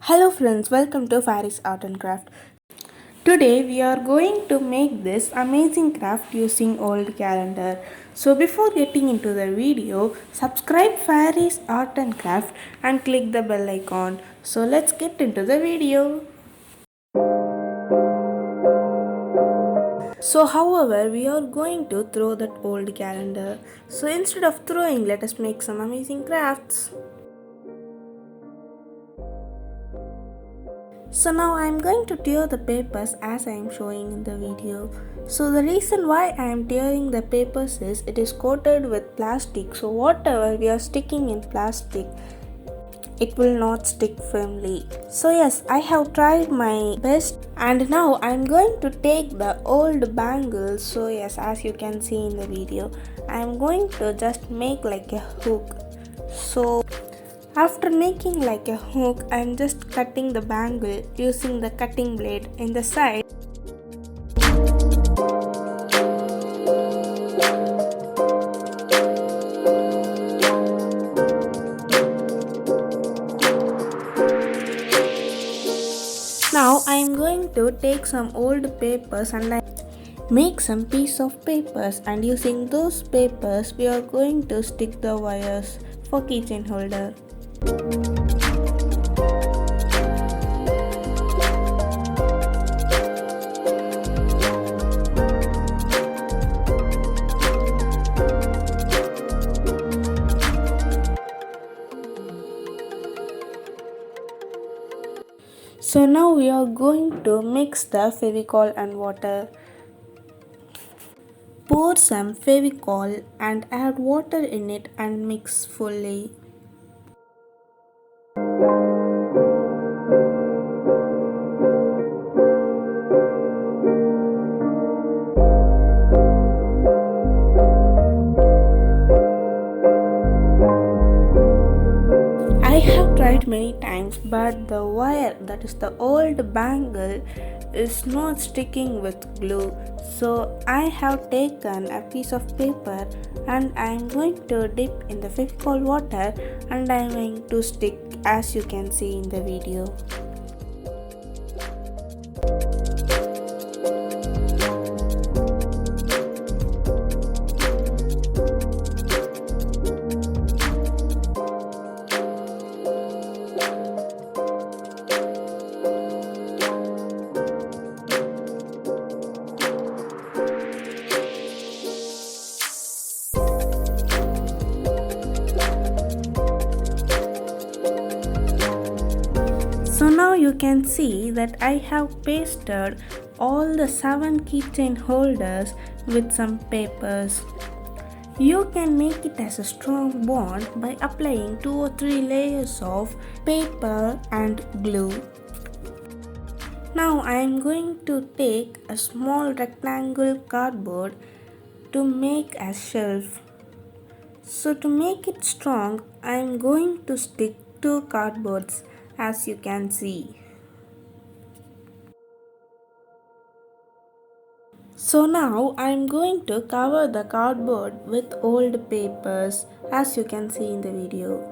Hello friends, welcome to Faris Art and Craft. Today we are going to make this amazing craft using old calendar. So before getting into the video, subscribe Faris Art and Craft and click the bell icon. So let's get into the video. So however, we are going to throw that old calendar. So instead of throwing, let us make some amazing crafts. So now I am going to tear the papers as I am showing in the video. So the reason why I am tearing the papers is it is coated with plastic. So whatever we are sticking in plastic, it will not stick firmly. So yes, I have tried my best and now I am going to take the old bangles. So yes, as you can see in the video, I am going to just make like a hook. So after making like a hook, I am just cutting the bangle using the cutting blade in the side. Now I am going to take some old papers and I make some piece of papers, and using those papers we are going to stick the wires for keychain holder. So now we are going to mix the fevicol and water. Pour some fevicol and add water in it and mix fully. I have tried many times, but the wire, that is the old bangle, is not sticking with glue. So I have taken a piece of paper and I am going to dip in the fevicol water and I am going to stick, as you can see in the video. So now you can see that I have pasted all the 7 keychain holders with some papers. You can make it as a strong bond by applying 2 or 3 layers of paper and glue. Now I am going to take a small rectangle cardboard to make a shelf. So to make it strong, I am going to stick 2 cardboards, as you can see. So now I am going to cover the cardboard with old papers, as you can see in the video.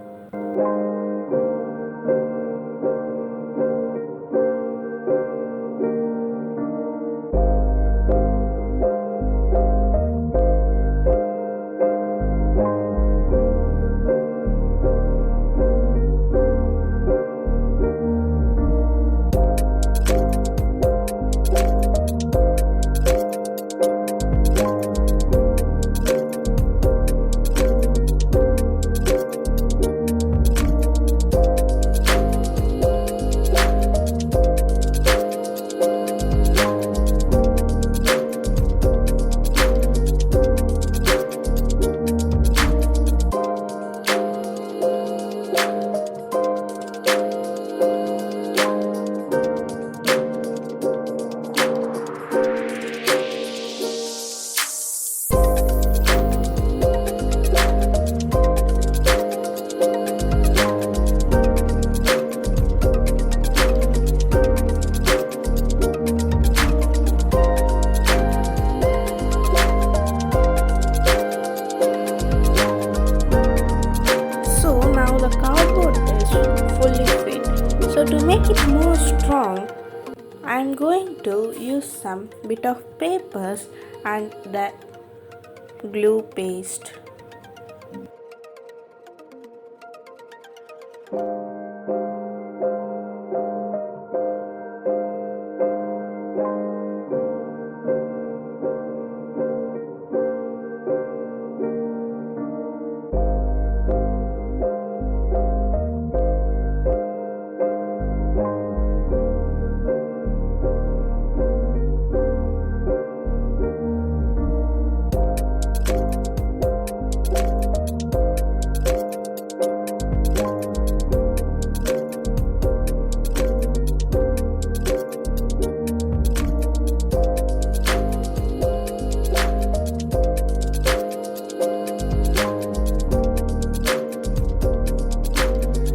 to make it more strong, I'm going to use some bit of papers and the glue paste.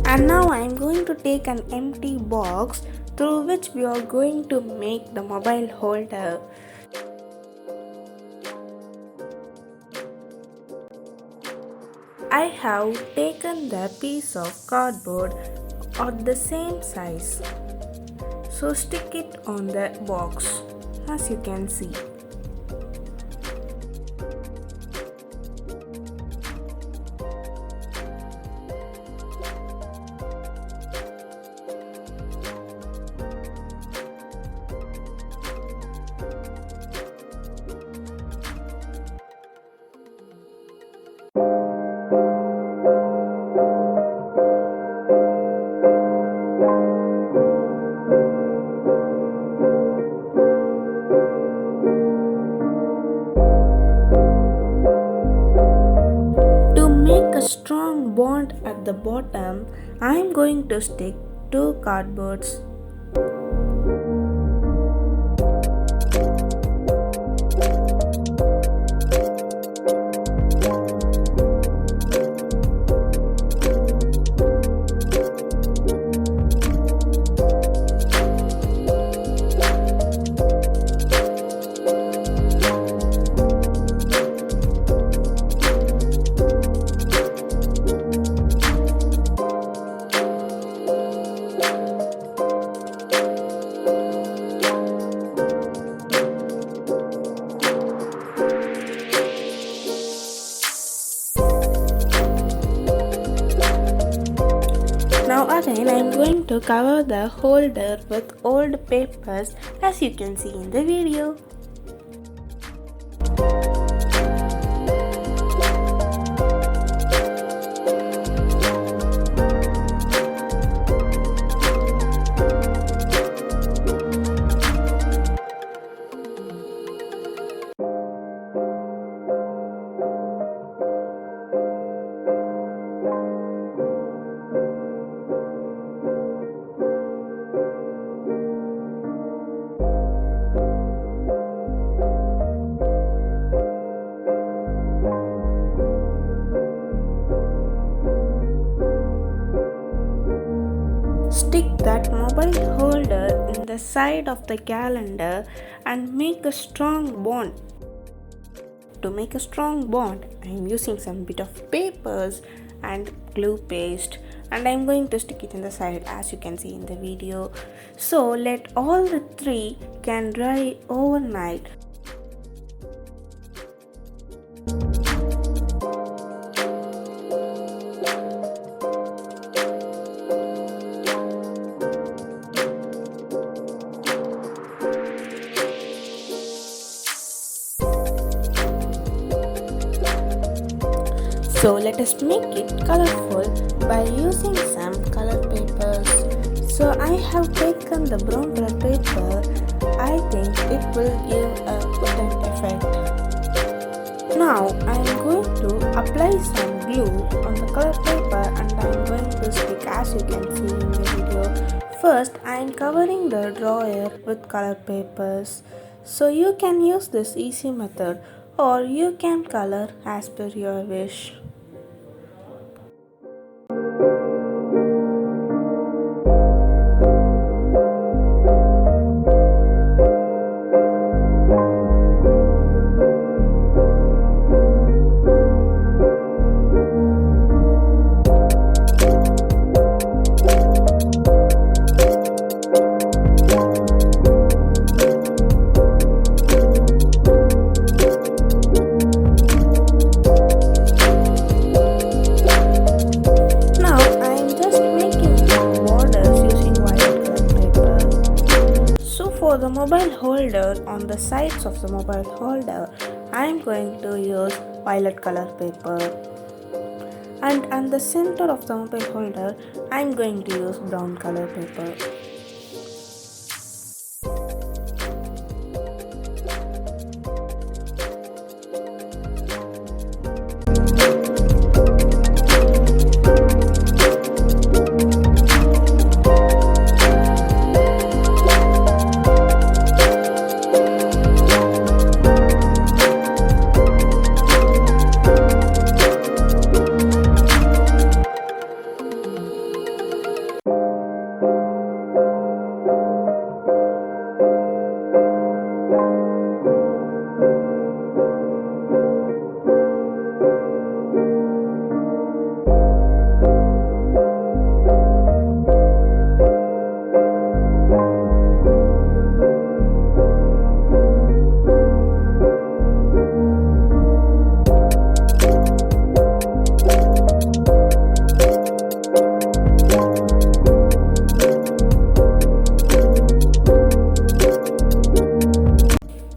And now I am going to take an empty box through which we are going to make the mobile holder. I have taken the piece of cardboard of the same size. So stick it on the box as you can see. A strong bond at the bottom, I am going to stick 2 cardboards. Now again I am going to cover the holder with old papers as you can see in the video. Stick that mobile holder in the side of the calendar and make a strong bond. To make a strong bond, I am using some bit of papers and glue paste and I am going to stick it in the side as you can see in the video. So let all the 3 can dry overnight. So let us make it colorful by using some color papers. So I have taken the brown color paper. I think it will give a wooden effect. Now I am going to apply some glue on the color paper and I am going to stick as you can see in the video. First I am covering the drawer with color papers. So you can use this easy method or you can color as per your wish. the mobile holder, on the sides of the mobile holder, I am going to use violet color paper. And on the center of the mobile holder, I am going to use brown color paper.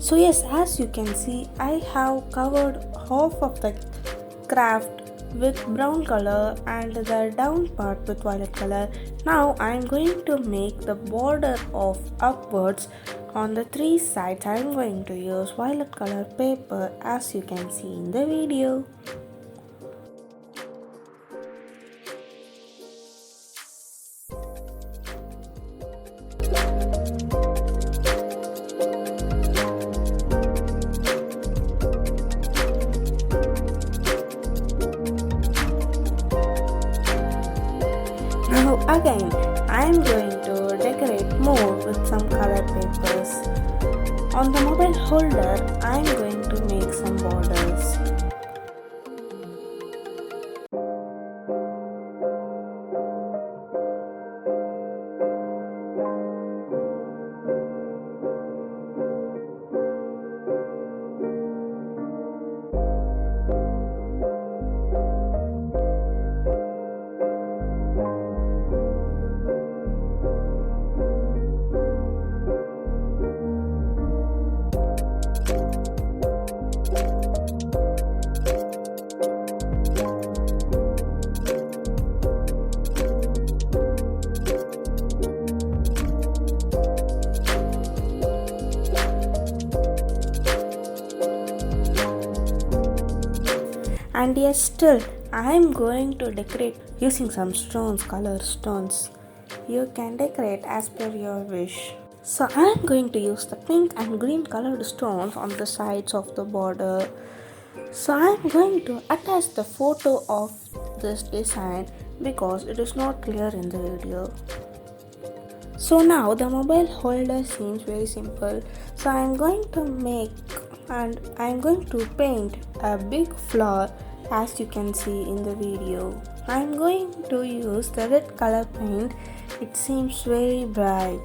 So yes, as you can see, I have covered half of the craft with brown color and the down part with violet color. Now I am going to make the border of upwards on the three sides. I am going to use violet color paper, as you can see in the video. Now again, I am going to decorate more with some color papers. On the mobile holder, I am going to make some borders. And yes, still I am going to decorate using some stones, color stones. You can decorate as per your wish. So I am going to use the pink and green colored stones on the sides of the border. So I am going to attach the photo of this design because it is not clear in the video. So now the mobile holder seems very simple. So I am going to make and I am going to paint a big flower, as you can see in the video. I am going to use the red color paint. It seems very bright.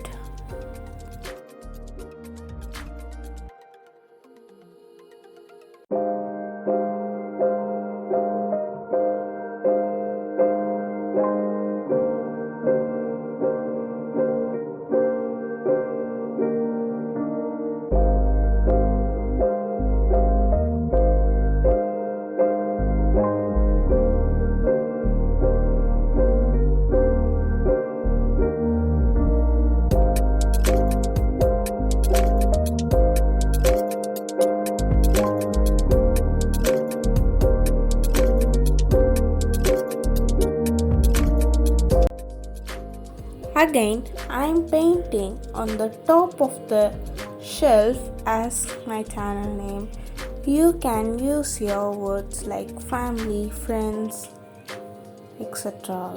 Again, I am painting on the top of the shelf as my channel name. You can use your words like family, friends, etc.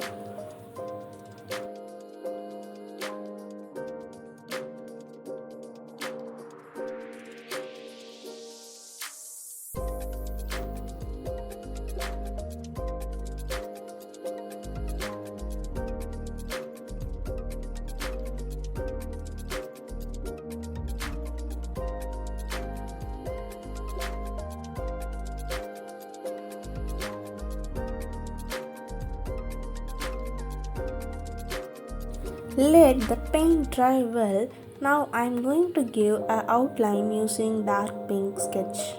Let the paint dry well Now I'm going to give an outline using dark pink sketch.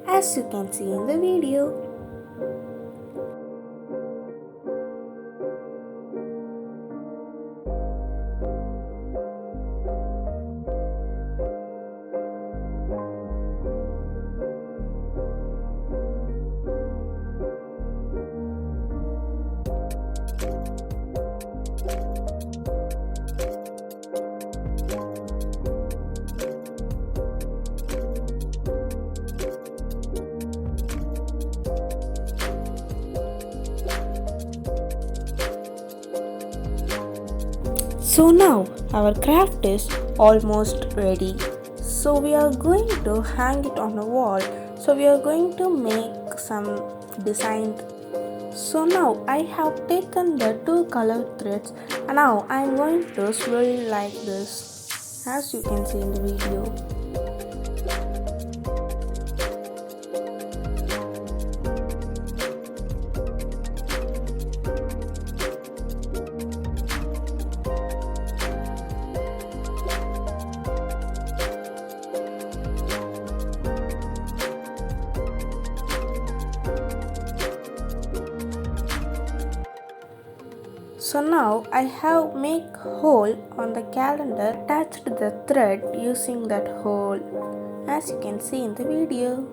As you can see in the video. So now our craft is almost ready. So we are going to hang it on a wall. So we are going to make some design. So now I have taken the two colored threads and now I am going to swirl like this, as you can see in the video. So now I have make hole on the calendar, attached the thread using that hole, as you can see in the video.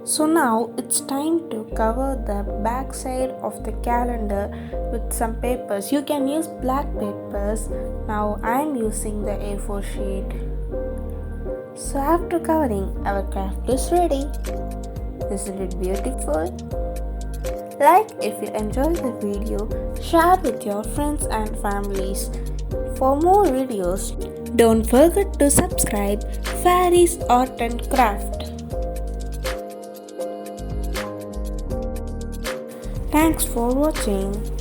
So now it's time to cover the back side of the calendar with some papers. You can use black papers. Now I am using the A4 sheet. So after covering, our craft is ready. Isn't it beautiful? Like if you enjoyed the video, share with your friends and families. For more videos, don't forget to subscribe Fairies Art and Craft. Thanks for watching.